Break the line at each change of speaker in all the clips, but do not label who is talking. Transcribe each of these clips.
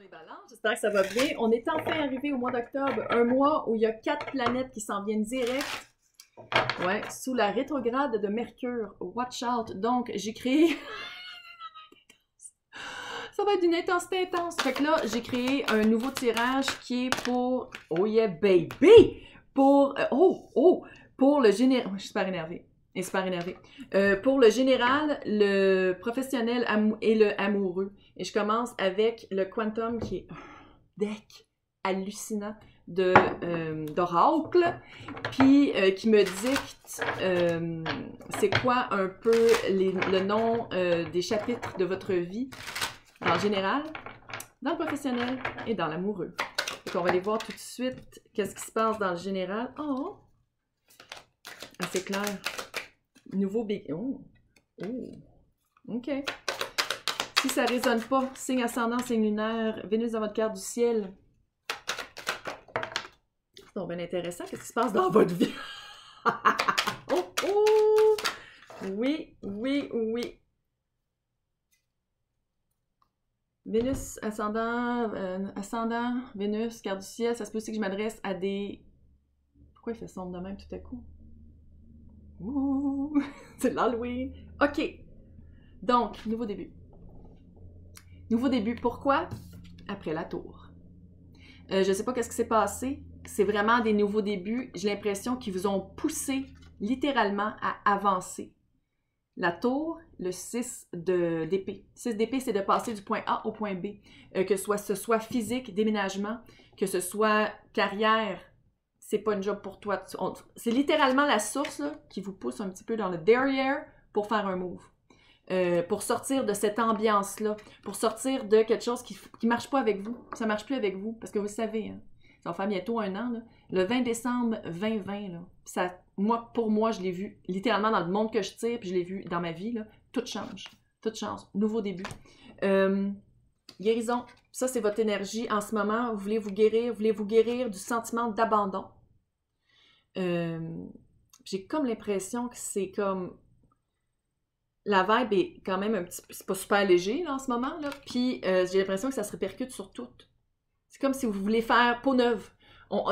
les balances, j'espère que ça va bien. On est enfin arrivé au mois d'octobre, un mois où il y a 4 planètes qui s'en viennent direct. Ouais, sous la rétrograde de Mercure. Watch out. Donc, j'ai créé... Ça va être d'une intensité intense. Fait que là, j'ai créé un nouveau tirage qui est pour... Oh yeah, baby! Pour... Pour le général... Je suis super énervée. Super énervée. Pour le général, le professionnel et le amoureux. Et je commence avec le Quantum qui est un deck hallucinant d'oracle, puis qui me dicte c'est quoi un peu le nom des chapitres de votre vie, dans le général, dans le professionnel et dans l'amoureux. Donc on va aller voir tout de suite qu'est-ce qui se passe dans le général. Oh! Ah, c'est clair. Nouveau big... Oh! OK. Si ça ne résonne pas, signe ascendant, signe lunaire, Vénus dans votre carte du ciel. C'est donc bien intéressant. Qu'est-ce qui se passe dans votre vie? Oh! Oui. Vénus, ascendant, Vénus, carte du ciel. Ça se peut aussi que je m'adresse à des... Pourquoi il fait sombre de même tout à coup? Ouh! C'est l'Halloween. OK. Donc, nouveau début. Nouveau début. Pourquoi? Après la tour. Je ne sais pas qu'est-ce qui s'est passé. C'est vraiment des nouveaux débuts. J'ai l'impression qu'ils vous ont poussé littéralement à avancer. La tour, le 6 d'épée. 6 d'épée, c'est de passer du point A au point B. Que ce soit physique, déménagement, que ce soit carrière, c'est pas une job pour toi. C'est littéralement la source là, qui vous pousse un petit peu dans le derrière pour faire un move. Pour sortir de cette ambiance-là, pour sortir de quelque chose qui ne marche pas avec vous. Ça ne marche plus avec vous, parce que vous savez, hein, ça va faire bientôt un an, là, le 20 décembre 2020, là, ça, pour moi, je l'ai vu littéralement dans le monde que je tire, puis je l'ai vu dans ma vie, là, tout change, nouveau début. Guérison, ça c'est votre énergie en ce moment, vous voulez vous guérir du sentiment d'abandon. J'ai comme l'impression que c'est comme... La vibe est quand même un petit peu... C'est pas super léger, là, en ce moment, là. Puis, j'ai l'impression que ça se répercute sur tout. C'est comme si vous voulez faire peau neuve.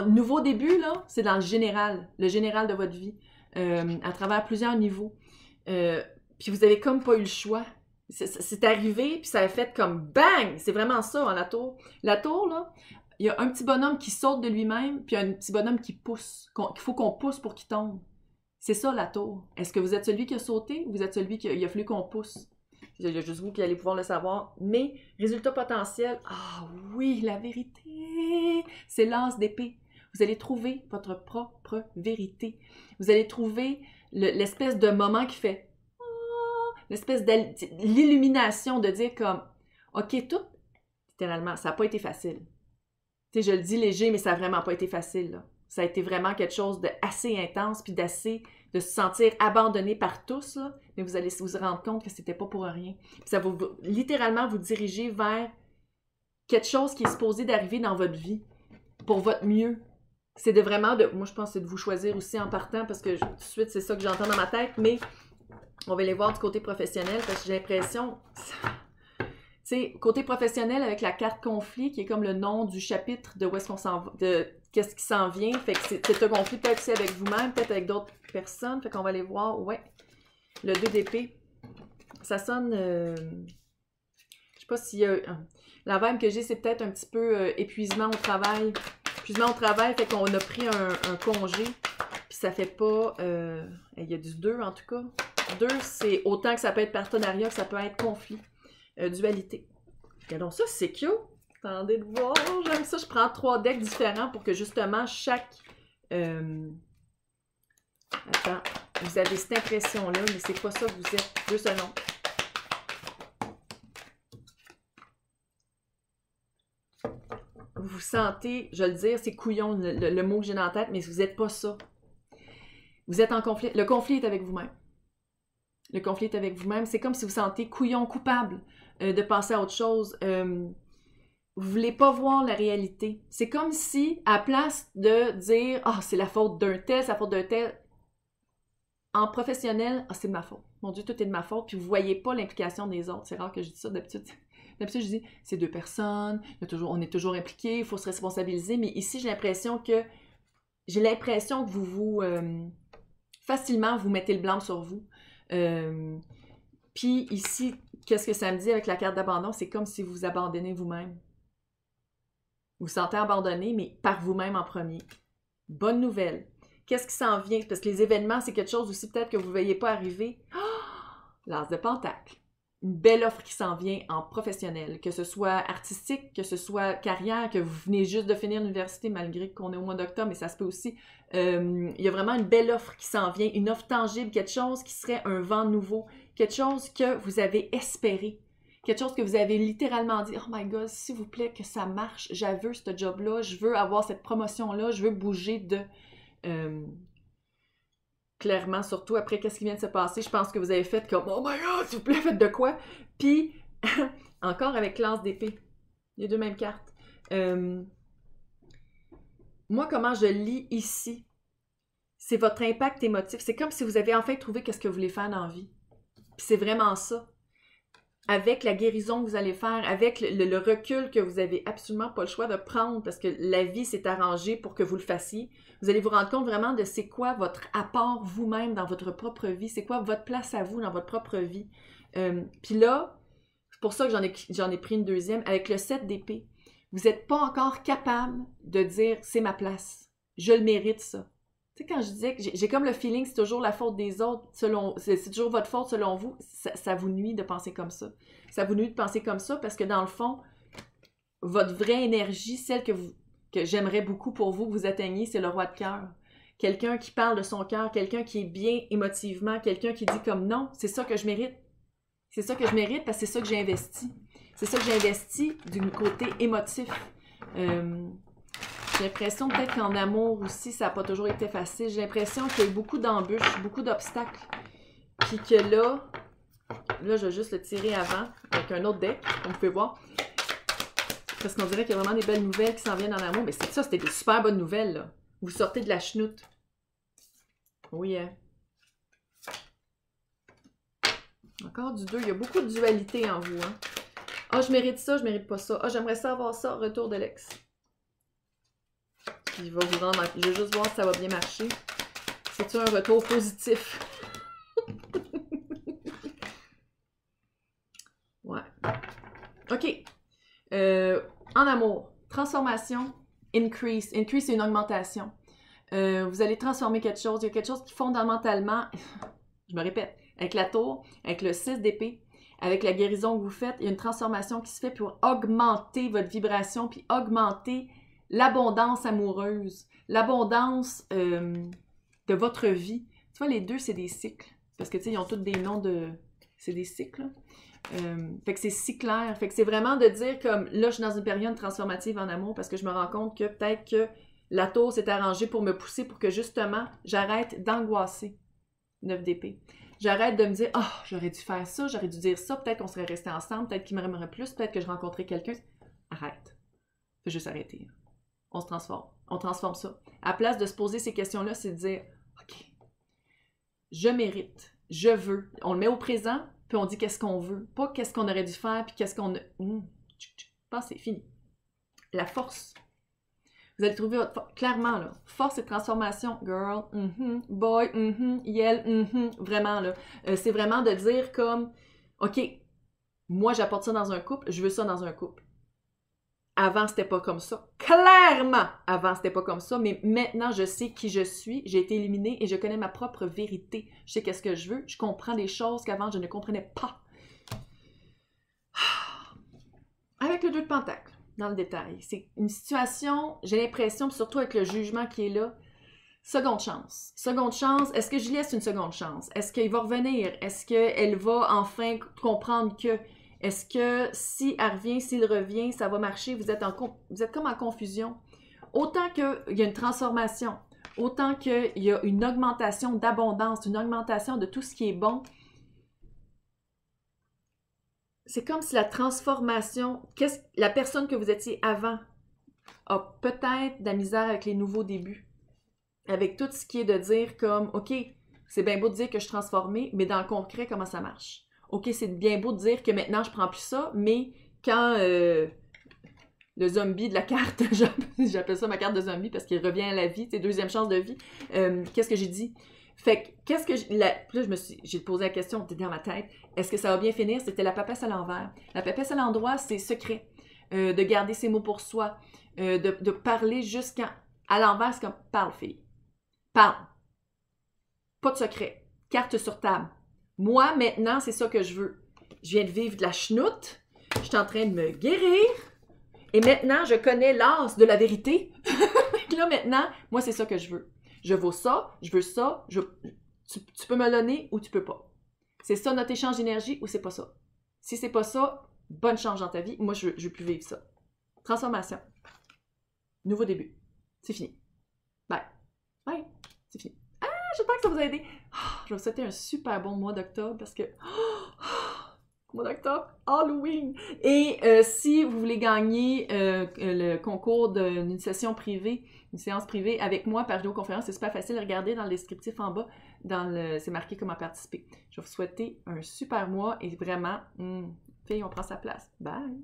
Nouveau début, là, c'est dans le général de votre vie, à travers plusieurs niveaux. Puis, vous avez comme pas eu le choix. C'est arrivé, puis ça a fait comme bang! C'est vraiment ça, hein, la tour. La tour, là, il y a un petit bonhomme qui saute de lui-même, puis un petit bonhomme qui pousse, qu'il faut qu'on pousse pour qu'il tombe. C'est ça, la tour. Est-ce que vous êtes celui qui a sauté ou vous êtes celui qui a fallu qu'on pousse? Il y a juste vous qui allez pouvoir le savoir. Mais, résultat potentiel, ah oui, la vérité, c'est l'as d'épée. Vous allez trouver votre propre vérité. Vous allez trouver l'espèce de moment qui fait l'espèce d'illumination de dire comme, OK, tout, littéralement, ça n'a pas été facile. Tu sais, je le dis léger, mais ça n'a vraiment pas été facile, là. Ça a été vraiment quelque chose d'assez intense, puis de se sentir abandonné par tous, là, mais vous allez vous rendre compte que c'était pas pour rien. Puis ça va littéralement vous diriger vers quelque chose qui est supposé d'arriver dans votre vie, pour votre mieux. C'est moi je pense que c'est de vous choisir aussi en partant, parce que tout de suite, c'est ça que j'entends dans ma tête, mais on va aller voir du côté professionnel, parce que j'ai l'impression... Tu sais, côté professionnel, avec la carte conflit, qui est comme le nom du chapitre de où est-ce qu'on s'en va, de qu'est-ce qui s'en vient. Fait que c'est un conflit peut-être aussi avec vous-même, peut-être avec d'autres personnes. Fait qu'on va aller voir, ouais, le 2 d'épée. Ça sonne, je sais pas s'il y a... la vibe que j'ai, c'est peut-être un petit peu épuisement au travail. Épuisement au travail, fait qu'on a pris un congé, puis ça fait pas... il y a du 2 en tout cas. 2, c'est autant que ça peut être partenariat, que ça peut être conflit. Dualité. Regardons ça, c'est cute. Attendez de voir. J'aime ça. Je prends 3 decks différents pour que justement chaque... Attends. Vous avez cette impression-là, mais c'est pas ça que vous êtes. 2 secondes. Vous vous sentez, je vais le dire, c'est couillon le mot que j'ai dans la tête, mais vous n'êtes pas ça. Vous êtes en conflit. Le conflit est avec vous-même. Le conflit est avec vous-même. C'est comme si vous vous sentez couillon coupable de penser à autre chose. Vous voulez pas voir la réalité. C'est comme si, à place de dire « Ah, c'est la faute d'un tel, c'est la faute d'un tel », en professionnel, « Ah, c'est de ma faute. Mon Dieu, tout est de ma faute. » Puis vous voyez pas l'implication des autres. C'est rare que je dise ça d'habitude. D'habitude, je dis, c'est deux personnes, on est toujours impliqués, il faut se responsabiliser, mais ici, j'ai l'impression que vous facilement, vous mettez le blâme sur vous. Puis ici, qu'est-ce que ça me dit avec la carte d'abandon? C'est comme si vous vous abandonnez vous-même. Vous vous sentez abandonné, mais par vous-même en premier. Bonne nouvelle. Qu'est-ce qui s'en vient? Parce que les événements, c'est quelque chose aussi peut-être que vous ne voyez pas arriver. L'As de Pentacle. Une belle offre qui s'en vient en professionnel, que ce soit artistique, que ce soit carrière, que vous venez juste de finir l'université malgré qu'on est au mois d'octobre, mais ça se peut aussi. Il y a vraiment une belle offre qui s'en vient, une offre tangible, quelque chose qui serait un vent nouveau, quelque chose que vous avez espéré, quelque chose que vous avez littéralement dit « Oh my God, s'il vous plaît, que ça marche, je veux ce job-là, je veux avoir cette promotion-là, je veux bouger de... Clairement, surtout après qu'est-ce qui vient de se passer, je pense que vous avez fait comme « Oh my God, s'il vous plaît, faites de quoi? » Puis, encore avec l'As d'épée, les deux mêmes cartes. Moi, comment je lis ici, c'est votre impact émotif. C'est comme si vous avez enfin trouvé qu'est-ce que vous voulez faire dans la vie. Puis c'est vraiment ça. Avec la guérison que vous allez faire, avec le recul que vous avez absolument pas le choix de prendre parce que la vie s'est arrangée pour que vous le fassiez, vous allez vous rendre compte vraiment de c'est quoi votre apport vous-même dans votre propre vie, c'est quoi votre place à vous dans votre propre vie. Puis là, c'est pour ça que j'en ai pris une deuxième, avec le 7 d'épée. Vous n'êtes pas encore capable de dire « c'est ma place, je le mérite ça ». Tu sais, quand je disais que j'ai comme le feeling que c'est toujours la faute des autres, c'est toujours votre faute selon vous, ça vous nuit de penser comme ça. Ça vous nuit de penser comme ça parce que dans le fond, votre vraie énergie, celle que j'aimerais beaucoup pour vous, que vous atteigniez, c'est le roi de cœur. Quelqu'un qui parle de son cœur, quelqu'un qui est bien émotivement, quelqu'un qui dit comme non, c'est ça que je mérite. C'est ça que je mérite parce que c'est ça que j'ai investi. C'est ça que j'ai investi du côté émotif. J'ai l'impression peut-être qu'en amour aussi, ça n'a pas toujours été facile. J'ai l'impression qu'il y a eu beaucoup d'embûches, beaucoup d'obstacles. Puis que là, je vais juste le tirer avant avec un autre deck, comme vous pouvez voir. Parce qu'on dirait qu'il y a vraiment des belles nouvelles qui s'en viennent en amour. Mais c'est ça, c'était des super bonnes nouvelles, là. Vous sortez de la chenoute. Oui, hein. Encore du 2. Il y a beaucoup de dualité en vous, hein. Ah, je mérite ça, je mérite pas ça. Ah, j'aimerais ça avoir ça, retour de l'ex. Puis je vais juste voir si ça va bien marcher. C'est-tu un retour positif? Ouais. OK. En amour, transformation, increase. Increase, c'est une augmentation. Vous allez transformer quelque chose. Il y a quelque chose qui fondamentalement, je me répète, avec la tour, avec le 6 d'épée, avec la guérison que vous faites, il y a une transformation qui se fait pour augmenter votre vibration, puis augmenter l'abondance amoureuse, l'abondance de votre vie. Tu vois, les deux, c'est des cycles. Parce que, tu sais, ils ont tous des noms de... C'est des cycles. Fait que c'est si clair. Fait que c'est vraiment de dire comme, là, je suis dans une période transformative en amour parce que je me rends compte que peut-être que la tour s'est arrangée pour me pousser pour que, justement, j'arrête d'angoisser. 9 d'épée. J'arrête de me dire, ah, oh, j'aurais dû faire ça, j'aurais dû dire ça, peut-être qu'on serait restés ensemble, peut-être qu'il m'aimerait plus, peut-être que je rencontrais quelqu'un. Arrête. Faut juste arrêter. On se transforme. On transforme ça. À la place de se poser ces questions-là, c'est de dire, OK, je mérite, je veux. On le met au présent, puis on dit qu'est-ce qu'on veut. Pas qu'est-ce qu'on aurait dû faire, puis qu'est-ce qu'on a... c'est fini. La force. Vous allez trouver votre force. Clairement, là. Force et transformation. Girl, boy, yell, vraiment, là. C'est vraiment de dire comme, OK, moi, j'apporte ça dans un couple, je veux ça dans un couple. Avant, c'était pas comme ça. Clairement, avant, c'était pas comme ça, mais maintenant, je sais qui je suis, j'ai été éliminée et je connais ma propre vérité. Je sais qu'est-ce que je veux, je comprends des choses qu'avant, je ne comprenais pas. Avec le 2 de Pentacle, dans le détail, c'est une situation, j'ai l'impression, surtout avec le jugement qui est là, seconde chance. Seconde chance, est-ce que je laisse une seconde chance? Est-ce qu'il va revenir? Est-ce qu'elle va enfin comprendre que... Est-ce que si elle revient, s'il revient, ça va marcher? Vous êtes comme en confusion. Autant qu'il y a une transformation, autant qu'il y a une augmentation d'abondance, une augmentation de tout ce qui est bon, c'est comme si la transformation, la personne que vous étiez avant a peut-être de la misère avec les nouveaux débuts. Avec tout ce qui est de dire comme, OK, c'est bien beau de dire que je suis transformée, mais dans le concret, comment ça marche? OK, c'est bien beau de dire que maintenant, je prends plus ça, mais quand le zombie de la carte, j'appelle ça ma carte de zombie parce qu'il revient à la vie, c'est deuxième chance de vie, qu'est-ce que j'ai dit? Fait que, qu'est-ce que là, j'ai posé la question dans ma tête, est-ce que ça va bien finir? C'était la papesse à l'envers. La papesse à l'endroit, c'est secret. De garder ses mots pour soi, de parler jusqu'à l'envers, c'est comme, parle, fille. Parle. Pas de secret. Carte sur table. Moi, maintenant, c'est ça que je veux. Je viens de vivre de la chenoute. Je suis en train de me guérir. Et maintenant, je connais l'as de la vérité. Là, maintenant, moi, c'est ça que je veux. Je vaux ça, je veux ça, tu peux me le donner ou tu peux pas. C'est ça notre échange d'énergie ou c'est pas ça? Si c'est pas ça, bonne chance dans ta vie. Moi, je veux plus vivre ça. Transformation. Nouveau début. C'est fini. Bye. Bye. C'est fini. Ah, j'espère que ça vous a aidé. Je vais vous souhaiter un super bon mois d'octobre parce que... mois d'octobre, Halloween! Et si vous voulez gagner le concours d'une session privée, une séance privée avec moi par vidéoconférence, c'est super facile. Regardez dans le descriptif en bas, c'est marqué comment participer. Je vais vous souhaiter un super mois et vraiment, fille, on prend sa place. Bye!